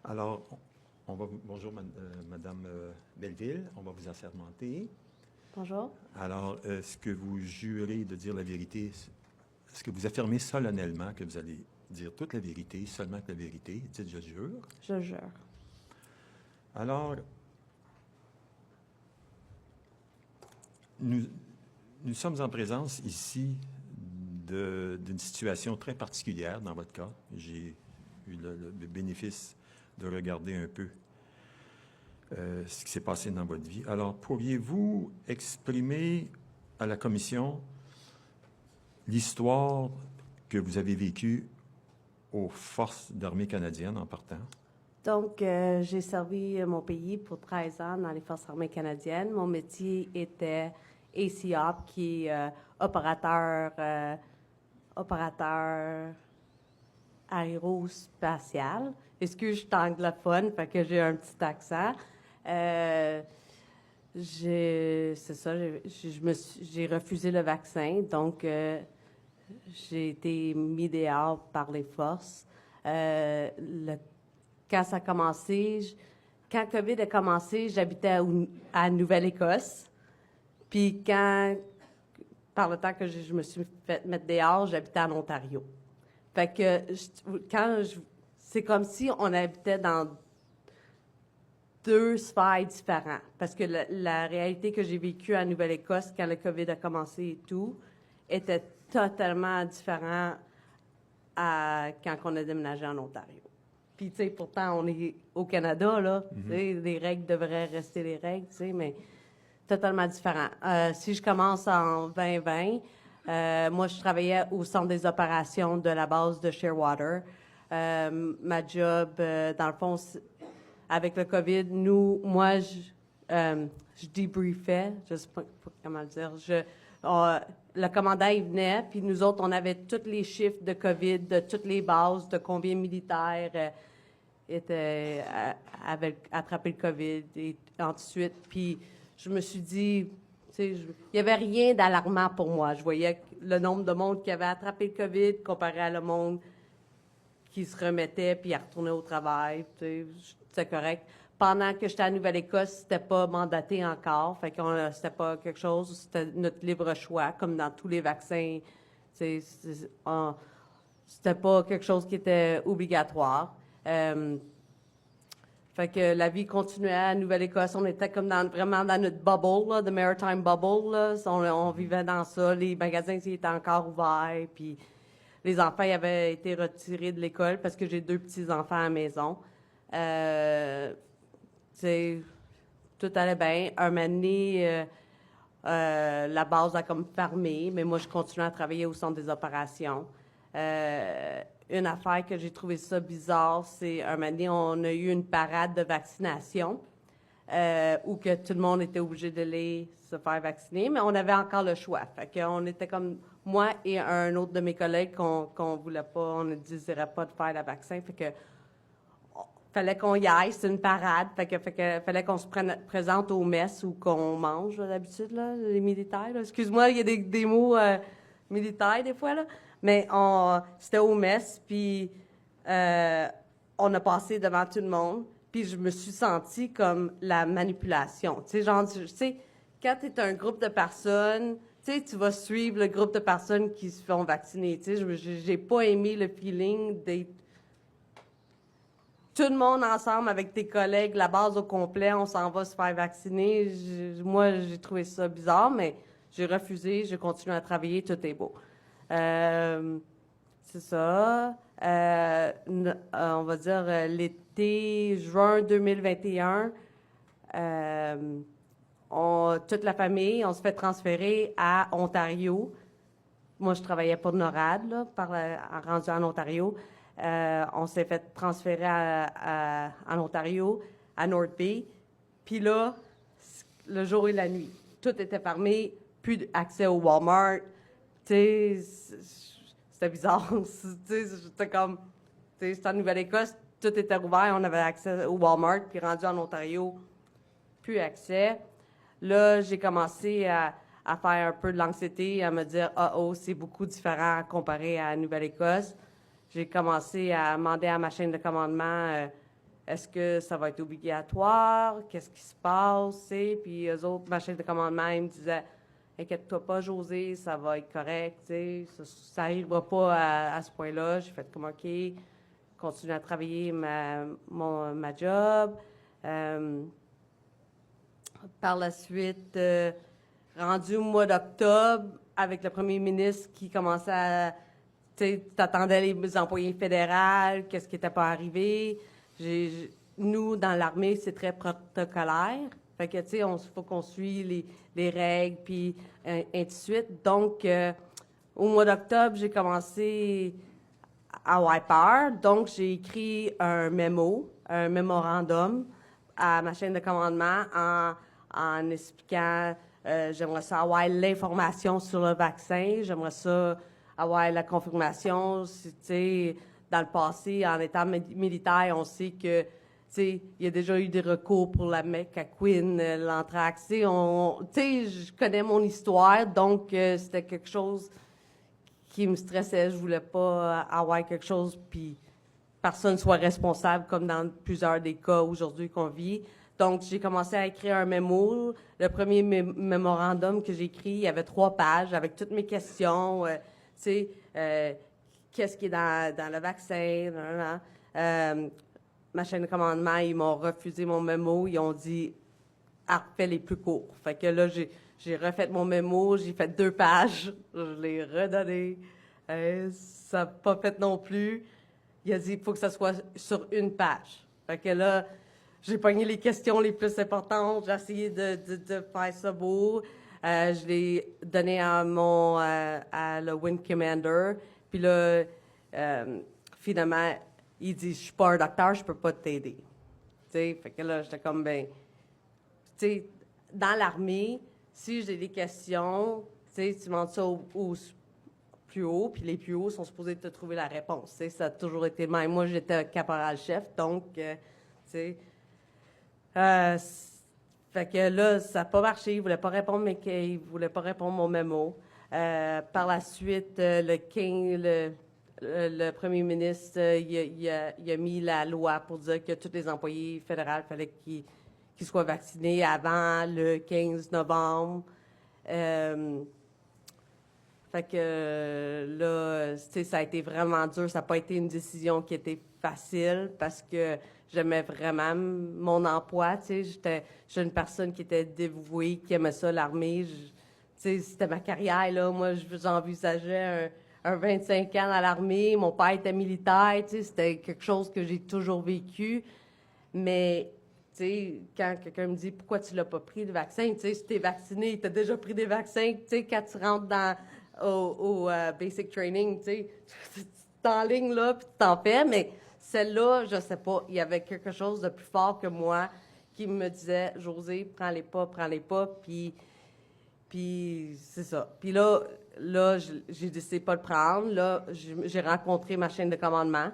Alors, bonjour, Madame Belleville, on va vous assermenter. Bonjour. Alors, est-ce que vous jurez de dire la vérité? Est-ce que vous affirmez solennellement que vous allez dire toute la vérité, seulement que la vérité? Dites, je jure. Je jure. Alors, nous sommes en présence ici d'une situation très particulière dans votre cas. J'ai eu le bénéfice de regarder un peu ce qui s'est passé dans votre vie. Alors, pourriez-vous exprimer à la Commission l'histoire que vous avez vécue aux Forces d'armée canadiennes en partant? Donc, j'ai servi mon pays pour 13 ans dans les Forces armées canadiennes. Mon métier était ACOP, qui est opérateur aérospatial. Excuse, je suis anglophone, fait que j'ai un petit accent. C'est ça, j'ai refusé le vaccin, donc j'ai été mis dehors par les forces. Quand ça a commencé, quand COVID a commencé, j'habitais à Nouvelle-Écosse. Puis par le temps que je me suis fait mettre dehors, j'habitais en Ontario. Fait que c'est comme si on habitait dans deux sphères différentes. Parce que la réalité que j'ai vécue à Nouvelle-Écosse quand le COVID a commencé et tout était totalement différente à quand on a déménagé en Ontario. Puis, tu sais, pourtant, on est au Canada, là. Tu sais, les règles devraient rester les règles, tu sais, mais totalement différent. Si je commence en 2020, moi, je travaillais au centre des opérations de la base de Shearwater. Ma job, dans le fond, avec le COVID, moi, je débriefais, je sais pas comment le dire, le commandant, il venait, puis nous autres, on avait tous les chiffres de COVID, de toutes les bases, de combien de militaires avaient attrapé le COVID, et ensuite, puis je me suis dit, tu sais, il n'y avait rien d'alarmant pour moi. Je voyais le nombre de monde qui avait attrapé le COVID comparé à le monde qui se remettait puis à retourner au travail. Tu sais, c'était correct. Pendant que j'étais à Nouvelle-Écosse, c'était pas mandaté encore. Fait que c'était pas quelque chose, c'était notre libre choix, comme dans tous les vaccins. Tu sais, c'était pas quelque chose qui était obligatoire. Fait que la vie continuait à Nouvelle-Écosse. On était comme vraiment dans notre bubble, là, the maritime bubble. Là. On vivait dans ça. Les magasins étaient encore ouverts. Puis les enfants avaient été retirés de l'école parce que j'ai 2 petits-enfants à la maison. Tout allait bien. Un moment donné, la base a comme fermé, mais moi, je continuais à travailler au centre des opérations. Une affaire que j'ai trouvé ça bizarre, c'est un moment donné, on a eu une parade de vaccination où que tout le monde était obligé d'aller se faire vacciner, mais on avait encore le choix. Fait qu'on était comme moi et un autre de mes collègues qu'on voulait pas, on ne désirait pas de faire le vaccin. Fait que fallait qu'on y aille, c'est une parade. Fait que fallait qu'on se présente aux messes où qu'on mange d'habitude, là, les militaires. Là. Excuse-moi, il y a des mots militaires des fois, là. Mais c'était aux messes, puis on a passé devant tout le monde, puis je me suis sentie comme la manipulation. Tu sais, genre, tu sais, quand tu es un groupe de personnes, tu sais, tu vas suivre le groupe de personnes qui se font vacciner. Tu sais, j'ai pas aimé le feeling d'être tout le monde ensemble avec tes collègues, la base au complet, on s'en va se faire vacciner. Moi, j'ai trouvé ça bizarre, mais j'ai refusé, j'ai continué à travailler, tout est beau. C'est ça. On va dire l'été, juin 2021, toute la famille, on se fait transférer à Ontario. Moi, je travaillais pour NORAD, là, rendu en Ontario. On s'est fait transférer en Ontario, à North Bay. Puis là, le jour et la nuit, tout était fermé, plus d'accès au Walmart. Tu sais, c'était bizarre. C'était comme, tu sais, c'était en Nouvelle-Écosse, tout était ouvert, on avait accès au Walmart, puis rendu en Ontario, plus accès. Là, j'ai commencé à faire un peu de l'anxiété, à me dire, c'est beaucoup différent comparé à Nouvelle-Écosse. J'ai commencé à demander à ma chaîne de commandement est-ce que ça va être obligatoire? Qu'est-ce qui se passe? T'sais? Puis eux autres, ma chef de commandement, ils me disaient, inquiète-toi pas, José, ça va être correct, ça n'arrivera pas à ce point-là. J'ai fait comme OK, continuer à travailler ma job. Par la suite, rendu au mois d'octobre, avec le premier ministre qui commençait à... Tu t'attendais les employés fédéraux, qu'est-ce qui n'était pas arrivé. Nous, dans l'armée, c'est très protocolaire. Fait que, tu sais, faut qu'on suive les règles, puis ainsi de suite. Donc, au mois d'octobre, j'ai commencé à Wiper. Donc, j'ai écrit un mémorandum à ma chaîne de commandement en expliquant j'aimerais ça avoir l'information sur le vaccin, j'aimerais ça avoir la confirmation. Tu sais, dans le passé, en étant militaire, on sait que il y a déjà eu des recours pour la McAqueen, l'anthrax. Tu sais, je connais mon histoire, donc c'était quelque chose qui me stressait. Je voulais pas avoir quelque chose, puis personne soit responsable, comme dans plusieurs des cas aujourd'hui qu'on vit. Donc, j'ai commencé à écrire un mémo. Le premier mémorandum que j'ai écrit, il y avait 3 pages avec toutes mes questions. Qu'est-ce qui est dans le vaccin? Ma chaîne de commandement, ils m'ont refusé mon mémo. Ils ont dit, refais les plus courts. Fait que là, j'ai refait mon mémo. J'ai fait 2 pages. Je l'ai redonné. Ça n'a pas fait non plus. Il a dit, il faut que ça soit sur 1 page. Fait que là, j'ai pogné les questions les plus importantes. J'ai essayé de faire ça beau. Je l'ai donné à le Wing Commander. Puis là, finalement, il dit, je suis pas un docteur, je peux pas t'aider. Tu sais, fait que là, j'étais comme, tu sais, dans l'armée, si j'ai des questions, tu demandes ça au plus haut, puis les plus hauts sont supposés te trouver la réponse. Tu sais, ça a toujours été le même. Moi, j'étais caporal-chef, donc, tu sais, fait que là, ça n'a pas marché. Il ne voulait pas répondre, mais il ne voulait pas répondre mon mémo. Par la suite, le premier ministre, il a mis la loi pour dire que tous les employés fédéraux, il fallait qu'ils soient vaccinés avant le 15 novembre. Fait que là, ça a été vraiment dur. Ça n'a pas été une décision qui était facile parce que j'aimais vraiment mon emploi. J'étais une personne qui était dévouée, qui aimait ça, l'armée. C'était ma carrière, là. Moi, j'envisageais un 25 ans dans l'armée. Mon père était militaire. C'était quelque chose que j'ai toujours vécu. Mais quand quelqu'un me dit « Pourquoi tu l'as pas pris, le vaccin? » Si tu es vacciné, tu as déjà pris des vaccins. Quand tu rentres au basic training, tu es en ligne, là, puis tu t'en fais. Mais celle-là, je sais pas, il y avait quelque chose de plus fort que moi qui me disait « José, prends-les pas. » Puis c'est ça. Puis là, j'ai décidé de pas le prendre. Là, j'ai rencontré ma chaîne de commandement.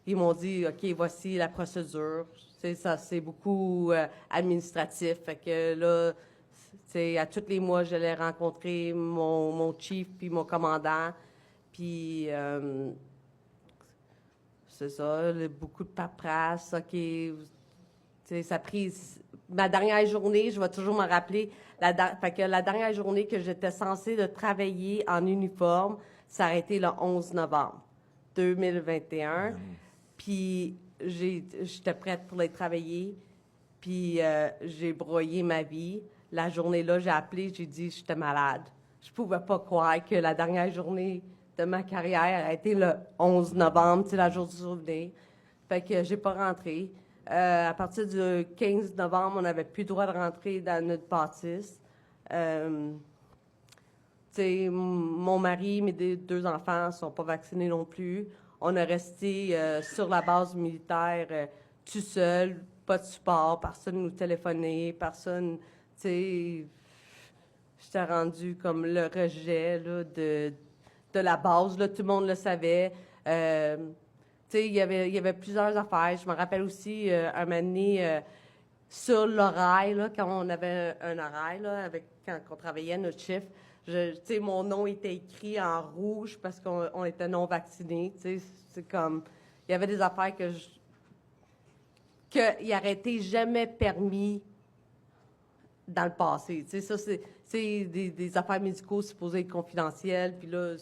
Ils m'ont dit « OK, voici la procédure. » Ça, c'est beaucoup administratif. Fait que là, à tous les mois, j'allais rencontrer mon chief puis mon commandant. Puis, c'est ça, beaucoup de paperasse. OK, ça a pris... Ma dernière journée, je vais toujours me rappeler, fait que la dernière journée que j'étais censée de travailler en uniforme, ça a été le 11 novembre 2021. Puis, j'étais prête pour aller travailler. Puis, j'ai broyé ma vie. La journée-là, j'ai appelé, j'ai dit j'étais malade. Je pouvais pas croire que la dernière journée de ma carrière a été le 11 novembre, la jour du souvenir. Fait que j'ai pas rentré. À partir du 15 novembre, on n'avait plus le droit de rentrer dans notre bâtisse. Mon mari, mes 2 enfants ne sont pas vaccinés non plus. On est resté sur la base militaire tout seul, pas de support, personne nous téléphonait, personne, j'étais rendue comme le rejet là, de la base, là, tout le monde le savait. Il y avait plusieurs affaires. Je me rappelle aussi, un moment donné, sur l'horaire, là, quand on avait un horaire, là, quand on travaillait notre chiffre, mon nom était écrit en rouge parce qu'on était non vaccinés. C'est comme... Il y avait des affaires que qu'il n'aurait été jamais permis dans le passé. Tu sais, ça, c'est des affaires médicaux supposées être confidentielles. Puis là,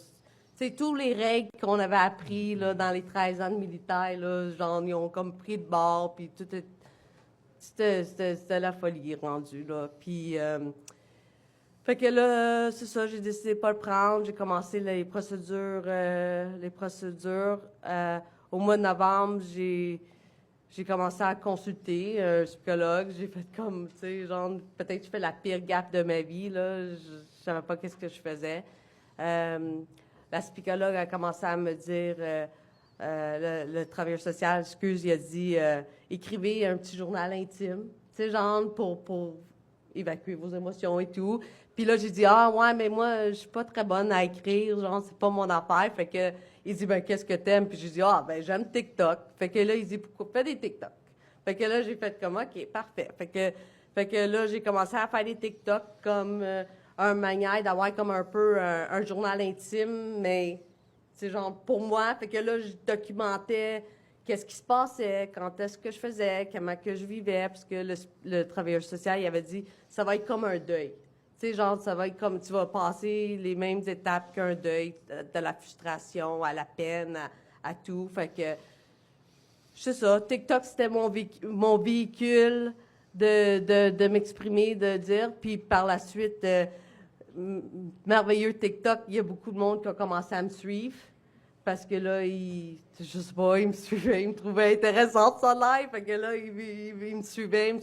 c'est tous les règles qu'on avait appris là, dans les 13 ans de militaire, là, genre, ils ont comme pris de bord, puis tout c'était la folie rendue, là. Puis, fait que là, c'est ça, j'ai décidé de pas le prendre. J'ai commencé les procédures. Au mois de novembre, j'ai commencé à consulter un psychologue. J'ai fait comme, tu sais, genre, peut-être que je fais la pire gaffe de ma vie, là. Je savais pas qu'est-ce que je faisais. La psychologue a commencé à me dire, le travailleur social, excuse, il a dit, écrivez un petit journal intime, tu sais, genre, pour évacuer vos émotions et tout. Puis là, j'ai dit, ah, ouais, mais moi, je suis pas très bonne à écrire, genre, c'est pas mon affaire. Fait que, il dit, ben, qu'est-ce que t'aimes? Puis j'ai dit, ah, ben, j'aime TikTok. Fait que là, il dit, pourquoi fais des TikTok? Fait que là, j'ai fait comme, OK, parfait. Fait que là, j'ai commencé à faire des TikTok comme un manière d'avoir comme un peu un journal intime, mais c'est genre pour moi. Fait que là, je documentais qu'est-ce qui se passait, quand est-ce que je faisais, comment que je vivais, parce que le travailleur social, il avait dit, ça va être comme un deuil. Tu sais, genre, ça va être comme tu vas passer les mêmes étapes qu'un deuil, de la frustration à la peine, à tout. Fait que, c'est ça, TikTok, c'était mon véhicule de m'exprimer, de dire. Puis par la suite, merveilleux TikTok, il y a beaucoup de monde qui a commencé à me suivre. Parce que là, je sais pas, ils me suivaient, ils me trouvaient intéressante sur live. Fait que là, ils me suivaient.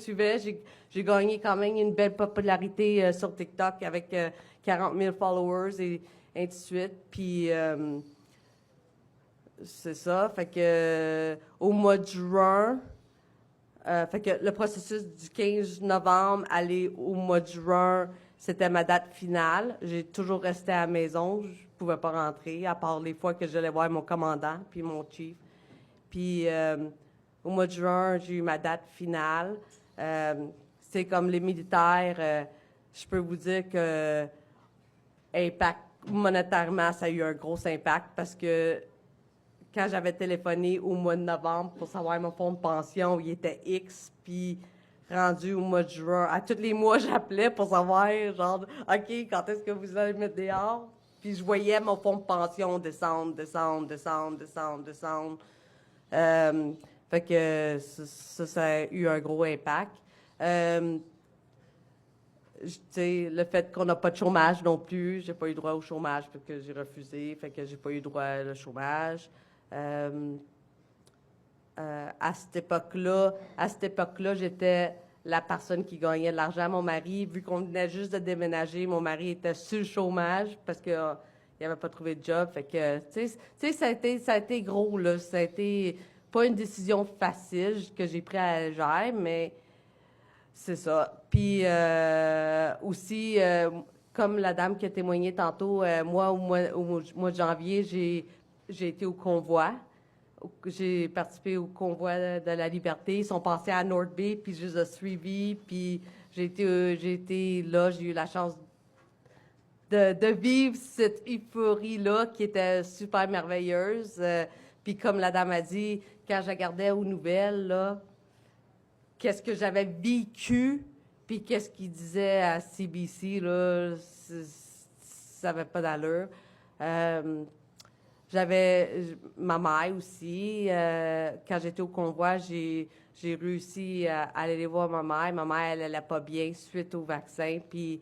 J'ai gagné quand même une belle popularité sur TikTok avec 40 000 followers et ainsi de suite. Puis, c'est ça. Fait que au mois de juin, fait que le processus du 15 novembre, aller au mois de juin, c'était ma date finale. J'ai toujours resté à la maison. Je pouvais pas rentrer, à part les fois que j'allais voir mon commandant puis mon chief. Puis au mois de juin, j'ai eu ma date finale. C'est comme les militaires, je peux vous dire que impact monétairement, ça a eu un gros impact parce que quand j'avais téléphoné au mois de novembre pour savoir mon fonds de pension, il était X, puis rendu au mois de juin. À tous les mois, j'appelais pour savoir, genre, OK, quand est-ce que vous allez me mettre dehors? Puis je voyais mon fonds de pension descendre. Fait que ça a eu un gros impact. Tu sais, le fait qu'on n'a pas de chômage non plus, j'ai pas eu droit au chômage parce que j'ai refusé, fait que j'ai pas eu droit au chômage. À cette époque-là, j'étais la personne qui gagnait de l'argent. Mon mari, vu qu'on venait juste de déménager, mon mari était sur le chômage parce qu'il n'avait pas trouvé de job. Fait que, tu sais, ça a été gros, là. Ça a été pas une décision facile que j'ai prise à la légère, mais c'est ça. Puis aussi, comme la dame qui a témoigné tantôt, moi, au mois de janvier, j'ai été au convoi. J'ai participé au convoi de la liberté. Ils sont passés à North Bay, puis je les ai suivis. Puis j'ai été là, j'ai eu la chance de vivre cette euphorie-là qui était super merveilleuse. Puis comme la dame a dit, quand je regardais aux nouvelles, là, qu'est-ce que j'avais vécu, puis qu'est-ce qu'il disait à CBC, là, ça n'avait pas d'allure. J'avais ma mère aussi. Quand j'étais au convoi, j'ai réussi à aller voir ma mère. Ma mère, elle n'allait pas bien suite au vaccin. Puis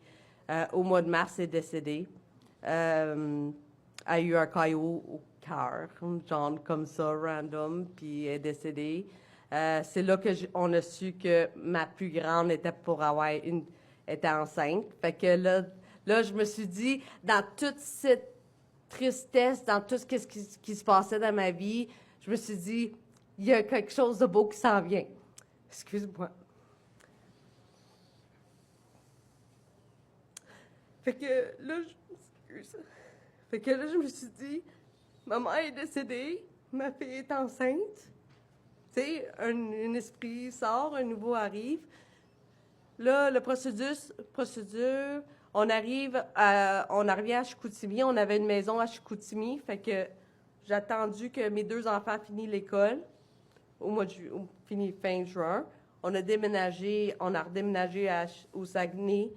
au mois de mars, elle est décédée. Elle a eu un caillot au cœur, genre comme ça, random, puis elle est décédée. C'est là que on a su que ma plus grande était était enceinte. Fait que là, je me suis dit, dans toute cette tristesse, dans tout ce qui se passait dans ma vie, je me suis dit, il y a quelque chose de beau qui s'en vient. Excuse-moi. Fait que là, je me suis dit, ma mère est décédée, ma fille est enceinte. Tu sais, un esprit sort, un nouveau arrive. Là, le procédure, on revient à Chicoutimi. On avait une maison à Chicoutimi. Fait que j'ai attendu que mes 2 enfants finissent l'école. fin juin. On a redéménagé au Saguenay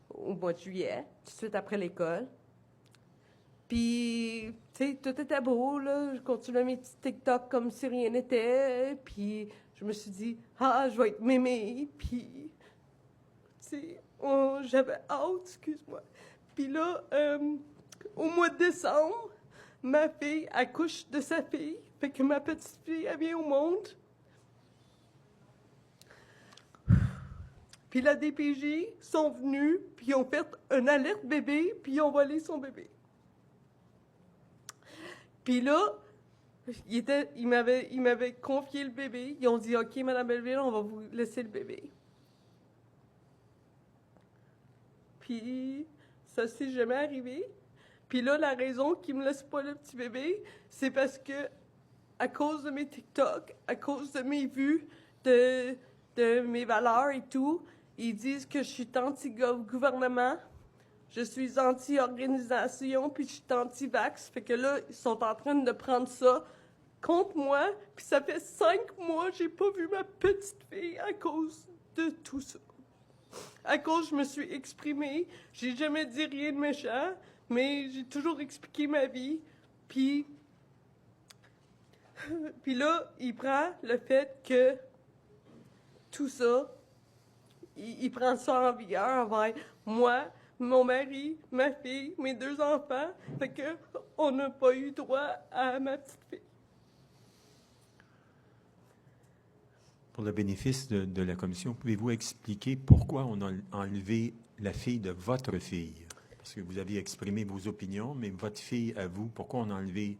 au mois de juillet, tout de suite après l'école. Puis, tu sais, tout était beau, là. Je continuais mes petits TikTok comme si rien n'était. Puis, je me suis dit, je vais être mémée. Puis, tu sais, j'avais hâte, excuse-moi. Puis là, au mois de décembre, ma fille accouche de sa fille. Fait que ma petite fille, elle vient au monde. Puis la DPJ sont venus, puis ils ont fait une alerte bébé, puis ils ont volé son bébé. Puis là, ils m'avaient confié le bébé. Ils ont dit, OK, Madame Belleville, on va vous laisser le bébé. Puis ça s'est jamais arrivé. Puis là, la raison qu'ils me laissent pas le petit bébé, c'est parce que à cause de mes TikTok, à cause de mes vues, de mes valeurs et tout, ils disent que je suis anti-gouvernement, je suis anti-organisation, puis je suis anti-vax. Fait que là, ils sont en train de prendre ça contre moi, puis ça fait 5 mois que j'ai pas vu ma petite fille à cause de tout ça. À cause, je me suis exprimée, j'ai jamais dit rien de méchant, mais j'ai toujours expliqué ma vie, puis là, il prend le fait que tout ça, il prend ça en vigueur envers moi, mon mari, ma fille, mes 2 enfants. Fait que on n'a pas eu droit à ma petite fille. Pour le bénéfice de la commission, pouvez-vous expliquer pourquoi on a enlevé la fille de votre fille? Parce que vous aviez exprimé vos opinions, mais votre fille à vous, pourquoi on a enlevé?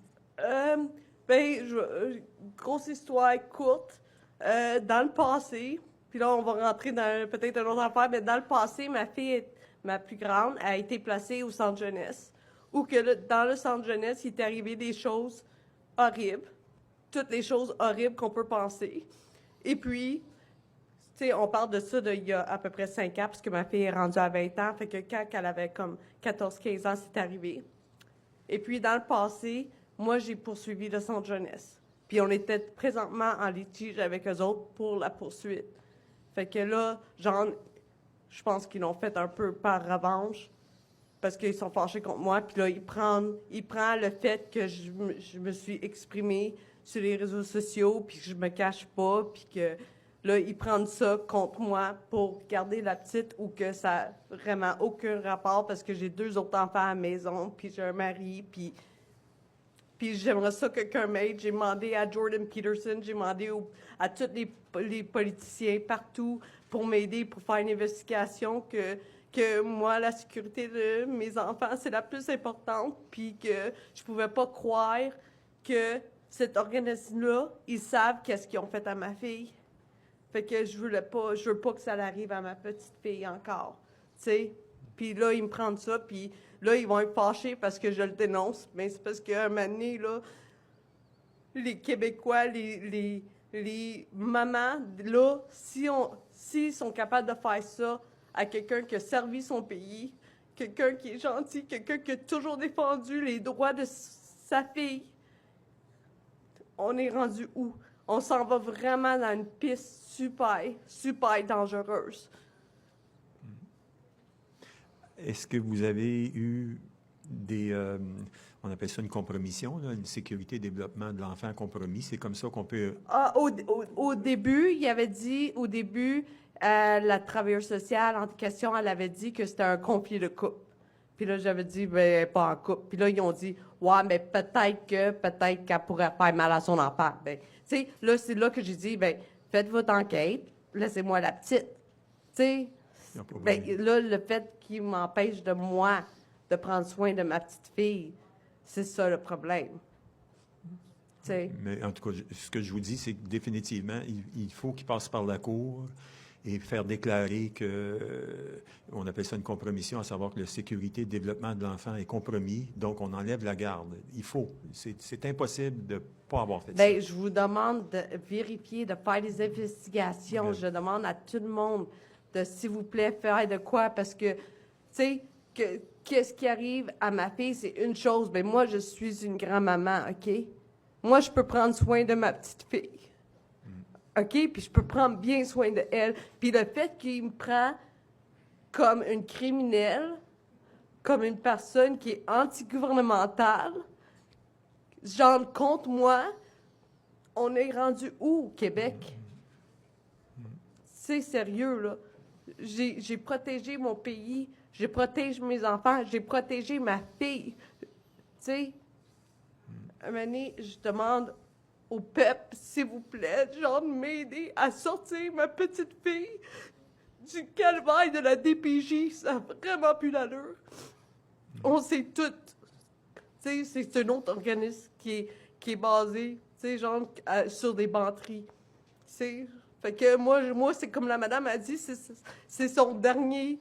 Grosse histoire courte. Dans le passé, puis là, on va rentrer dans peut-être une autre affaire, mais dans le passé, ma plus grande, a été placée au centre jeunesse, où dans le centre jeunesse, il est arrivé des choses horribles, toutes les choses horribles qu'on peut penser. Et puis, tu sais, on parle de ça il y a à peu près 5 ans, parce que ma fille est rendue à 20 ans, fait que quand elle avait comme 14-15 ans, c'est arrivé. Et puis, dans le passé, moi, j'ai poursuivi le centre jeunesse. Puis on était présentement en litige avec eux autres pour la poursuite. Fait que là, je pense qu'ils l'ont fait un peu par revanche, parce qu'ils sont fâchés contre moi. Puis là, il prend le fait que je me suis exprimée sur les réseaux sociaux, puis que je me cache pas, puis que là, ils prennent ça contre moi pour garder la petite, ou que ça n'a vraiment aucun rapport, parce que j'ai 2 autres enfants à la maison, puis j'ai un mari, puis j'aimerais ça que quelqu'un m'aide. J'ai demandé à Jordan Peterson, j'ai demandé à tous les politiciens partout pour m'aider, pour faire une investigation, que moi, la sécurité de mes enfants, c'est la plus importante, puis que je pouvais pas croire que cet organisme-là, ils savent qu'est-ce qu'ils ont fait à ma fille. Fait que je veux pas que ça arrive à ma petite fille encore, tu sais. Puis là, ils me prennent ça, puis là, ils vont être fâchés parce que je le dénonce. Mais c'est parce qu'à un moment donné, là, les Québécois, les mamans, là, s'ils sont capables de faire ça à quelqu'un qui a servi son pays, quelqu'un qui est gentil, quelqu'un qui a toujours défendu les droits de sa fille, on est rendu où? On s'en va vraiment dans une piste super, super dangereuse. Est-ce que vous avez eu on appelle ça une compromission, là, une sécurité développement de l'enfant compromis? C'est comme ça qu'on peut... Au début, il avait dit, la travailleuse sociale en question, elle avait dit que c'était un conflit de couple. Puis là, j'avais dit, ben, pas en couple. Puis là, ils ont dit, ouais, mais peut-être qu'elle pourrait faire mal à son enfant. Ben, tu sais, là, c'est là que j'ai dit, ben, faites votre enquête, laissez-moi la petite. Tu sais, ben, là, le fait qu'il m'empêche de moi de prendre soin de ma petite fille, c'est ça le problème. T'sais. Mais en tout cas, ce que je vous dis, c'est que définitivement, il faut qu'il passe par la Cour et faire déclarer que, on appelle ça une compromission, à savoir que la sécurité et le développement de l'enfant est compromis, donc on enlève la garde. Il faut. C'est impossible de ne pas avoir fait ça. Bien, je vous demande de vérifier, de faire des investigations. Je demande à tout le monde de, s'il vous plaît, faire de quoi, parce que, tu sais, qu'est-ce qui arrive à ma fille, c'est une chose. Bien, moi, je suis une grand-maman, OK? moi, je peux prendre soin de ma petite fille. OK? Puis je peux prendre bien soin de elle. Puis le fait qu'il me prend comme une criminelle, comme une personne qui est antigouvernementale, genre contre moi, on est rendu où au Québec? C'est sérieux, là. J'ai protégé mon pays, j'ai protégé mes enfants, j'ai protégé ma fille. Tu sais, un moment donné, je demande au peuple, s'il vous plaît, genre de m'aider à sortir ma petite fille du calvaire de la DPJ. Ça n'a vraiment plus l'allure. On sait tout. Tu sais, c'est un autre organisme qui est basé, tu sais, genre, sur des banteries. Tu sais, fait que moi c'est comme la madame a dit, c'est son dernier...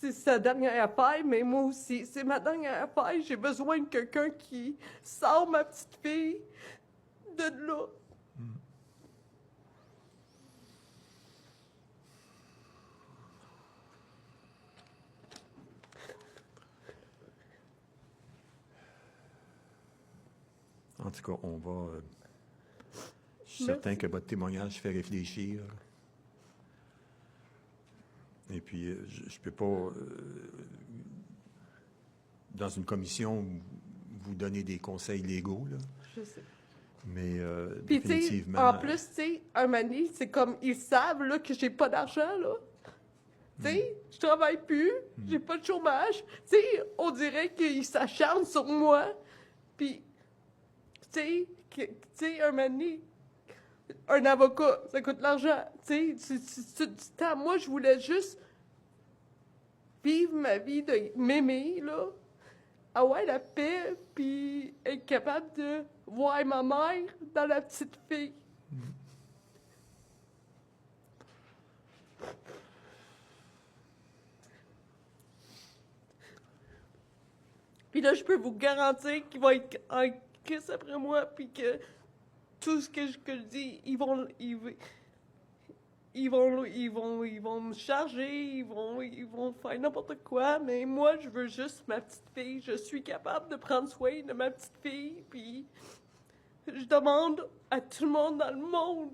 C'est sa dernière affaire, mais moi aussi, c'est ma dernière affaire. J'ai besoin de quelqu'un qui sort ma petite fille de là. En tout cas, on va... je suis certain que votre témoignage fait réfléchir. Et puis, je ne peux pas, dans une commission, vous donner des conseils légaux, là. Je sais. Mais Puis, tu sais, définitivement... en plus, tu sais, un mani, c'est comme, ils savent, là, que j'ai pas d'argent, là. Tu sais, je travaille plus, j'ai pas de chômage. Tu sais, on dirait qu'ils s'acharnent sur moi. Puis, tu sais, un mani, un avocat, ça coûte de l'argent. Tu sais, c'est du temps. Moi, je voulais juste vivre ma vie, de m'aimer, là. Avoir la paix, puis être capable de voir ma mère dans la petite fille. Puis là, je peux vous garantir qu'il va être en crise après moi, puis que tout ce que je dis, ils vont me charger, ils vont faire n'importe quoi, mais moi, je veux juste ma petite fille. Je suis capable de prendre soin de ma petite fille, puis je demande à tout le monde dans le monde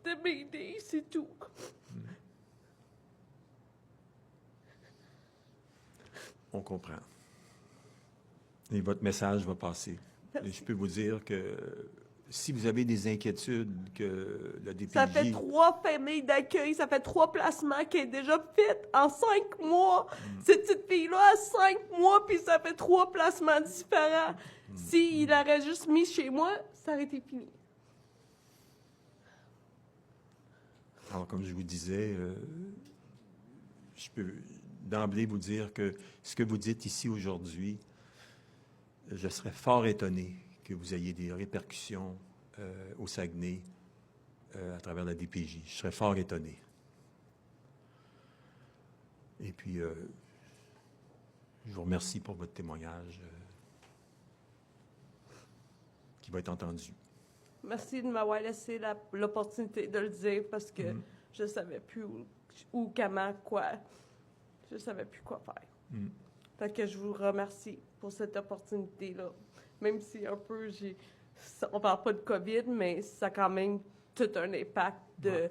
de m'aider, c'est tout. On comprend. Et votre message va passer. Et je peux vous dire que si vous avez des inquiétudes que le DPJ... Ça fait 3 familles d'accueil, ça fait 3 placements qui est déjà fait en 5 mois. Cette petite fille-là a 5 mois, puis ça fait 3 placements différents. S'il aurait juste mis chez moi, ça aurait été fini. Alors, comme je vous disais, je peux d'emblée vous dire que ce que vous dites ici aujourd'hui, je serais fort étonné que vous ayez des répercussions au Saguenay à travers la DPJ. Je serais fort étonné. Et puis, je vous remercie pour votre témoignage qui va être entendu. Merci de m'avoir laissé l'opportunité de le dire parce que je savais plus où, comment, quoi. Je savais plus quoi faire. Fait que je vous remercie pour cette opportunité-là. Même si un peu, on parle pas de COVID, mais ça a quand même tout un impact de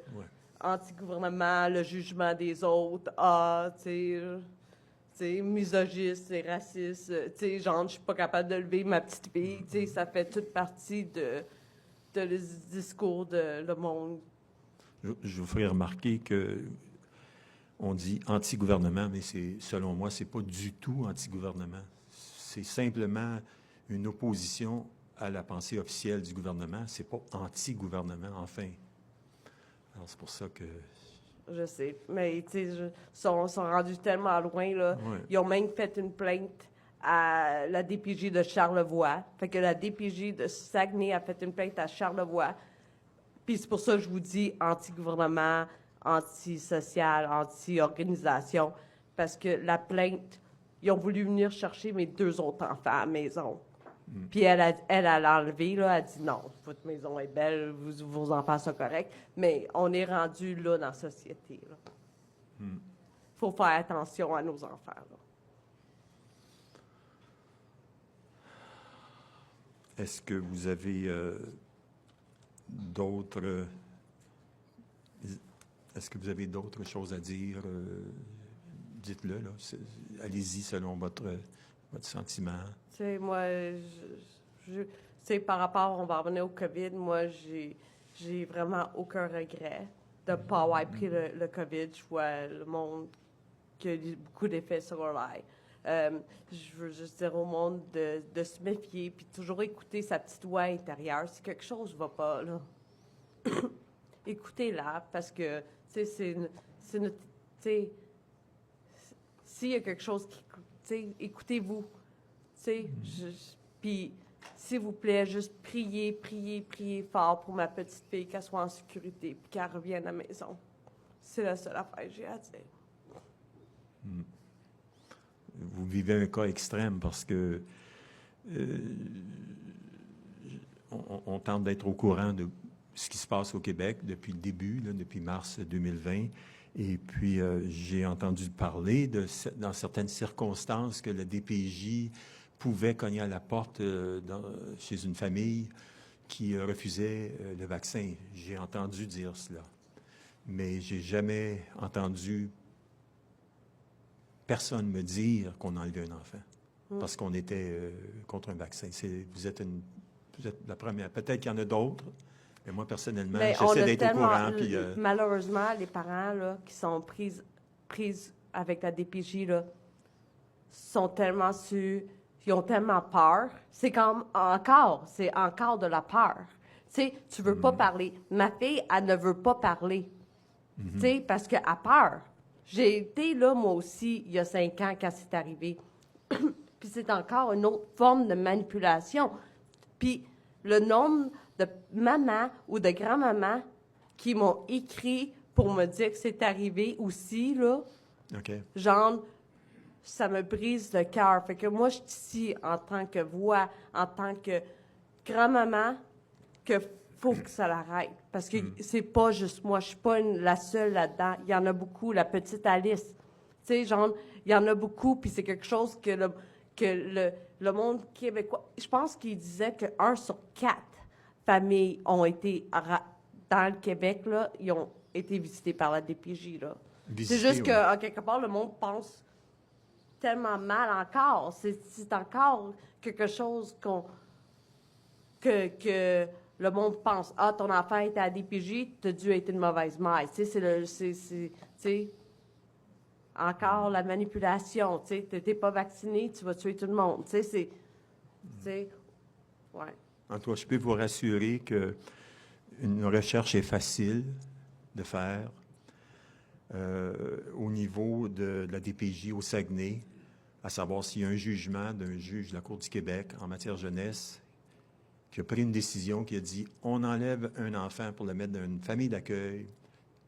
anti-gouvernement, le jugement des autres, tu sais, misogyniste, c'est raciste, tu sais, genre, je suis pas capable de lever ma petite fille, tu sais, ça fait toute partie de le discours de le monde. Je vous ferai remarquer que on dit anti-gouvernement, mais selon moi, c'est pas du tout anti-gouvernement. C'est simplement une opposition à la pensée officielle du gouvernement. C'est pas anti-gouvernement, enfin. Alors, c'est pour ça que... Je sais, mais tu sais, sont rendus tellement loin, là. Ouais. Ils ont même fait une plainte à la DPJ de Charlevoix. Fait que la DPJ de Saguenay a fait une plainte à Charlevoix. Puis c'est pour ça que je vous dis anti-gouvernement, anti-social, anti-organisation. Parce que la plainte, ils ont voulu venir chercher mes 2 autres enfants à la maison. Puis elle a enlevé, là, elle a dit non, votre maison est belle, vos enfants sont corrects. Mais on est rendu là dans la société. Il faut faire attention à nos enfants. Là. Est-ce que vous avez d'autres... Est-ce que vous avez d'autres choses à dire? Dites-le, là. Allez-y selon votre sentiment. Tu sais, moi, tu sais, par rapport, on va revenir au COVID, moi, j'ai vraiment aucun regret de ne pas avoir pris le COVID. Je vois le monde qui a eu beaucoup d'effets secondaires. Je veux juste dire au monde de se méfier puis toujours écouter sa petite voix intérieure. Si quelque chose ne va pas, là, écoutez-la parce que, tu sais, c'est notre. Tu sais, s'il y a quelque chose qui. Tu sais, écoutez-vous. Tu sais, puis, s'il vous plaît, juste priez, priez, priez fort pour ma petite fille, qu'elle soit en sécurité puis qu'elle revienne à la maison. C'est la seule affaire que j'ai à dire. Vous vivez un cas extrême parce que on tente d'être au courant de ce qui se passe au Québec depuis le début, là, depuis mars 2020. Et puis, j'ai entendu parler dans certaines circonstances que la DPJ pouvait cogner à la porte chez une famille qui refusait le vaccin. J'ai entendu dire cela. Mais j'ai jamais entendu personne me dire qu'on enlevait un enfant parce qu'on était contre un vaccin. Vous êtes la première. Peut-être qu'il y en a d'autres, mais moi, personnellement, j'essaie d'être au courant. Puis, malheureusement, les parents là, qui sont prises avec la DPJ là, sont tellement ils ont tellement peur. C'est encore de la peur. Tu sais, tu veux pas parler. Ma fille, elle ne veut pas parler. Tu sais, parce qu'elle a peur. J'ai été là, moi aussi, il y a 5 ans, quand c'est arrivé. Puis c'est encore une autre forme de manipulation. Puis le nombre de mamans ou de grands-mamans qui m'ont écrit pour me dire que c'est arrivé aussi, là, genre, ça me brise le cœur. Fait que moi, je suis ici en tant que voix, en tant que grand-maman, que faut que ça l'arrête. Parce que c'est pas juste moi. Je suis pas la seule là-dedans. Il y en a beaucoup. La petite Alice. Tu sais, genre, il y en a beaucoup. Puis c'est quelque chose que le monde québécois... Je pense qu'il disait que 1 sur 4 familles ont été... Dans le Québec, là, ils ont été visitées par la DPJ, là. C'est juste qu'en quelque part, le monde pense tellement mal encore. C'est encore quelque chose que le monde pense, ton enfant était à la DPJ, t'as dû être une mauvaise mère. Tu sais, encore la manipulation. Tu sais, t'es pas vacciné, tu vas tuer tout le monde. Tu sais, ouais. En tout cas, je peux vous rassurer que une recherche est facile de faire au niveau de la DPJ au Saguenay, à savoir s'il y a un jugement d'un juge de la Cour du Québec en matière jeunesse qui a pris une décision qui a dit on enlève un enfant pour le mettre dans une famille d'accueil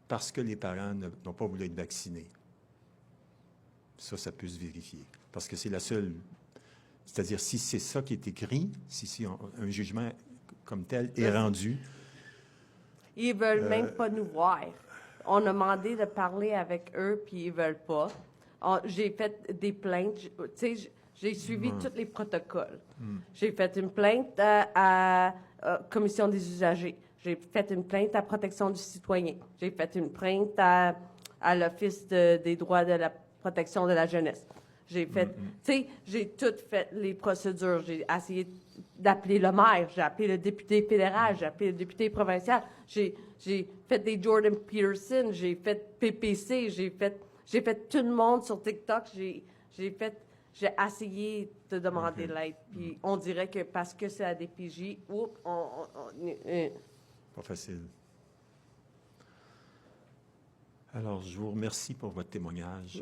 parce que les parents n'ont pas voulu être vaccinés. Ça peut se vérifier. Parce que c'est la seule... C'est-à-dire, si c'est ça qui est écrit, si un jugement comme tel est rendu... Ils veulent même pas nous voir. On a demandé de parler avec eux, puis ils veulent pas. J'ai fait des plaintes. Tu sais, j'ai suivi tous les protocoles. J'ai fait une plainte à Commission des usagers. J'ai fait une plainte à Protection du citoyen. J'ai fait une plainte à l'Office des droits de la protection de la jeunesse. J'ai fait... Tu sais, j'ai tout fait les procédures. J'ai essayé d'appeler le maire, j'ai appelé le député fédéral, j'ai appelé le député provincial. J'ai fait des Jordan Peterson, j'ai fait PPC, j'ai fait tout le monde sur TikTok. J'ai essayé de demander de l'aide. Puis on dirait que parce que c'est la DPJ, Pas facile. Alors, je vous remercie pour votre témoignage,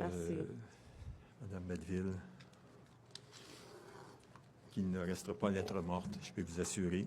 Madame Metteville, qu'il ne restera pas lettre morte, je peux vous assurer.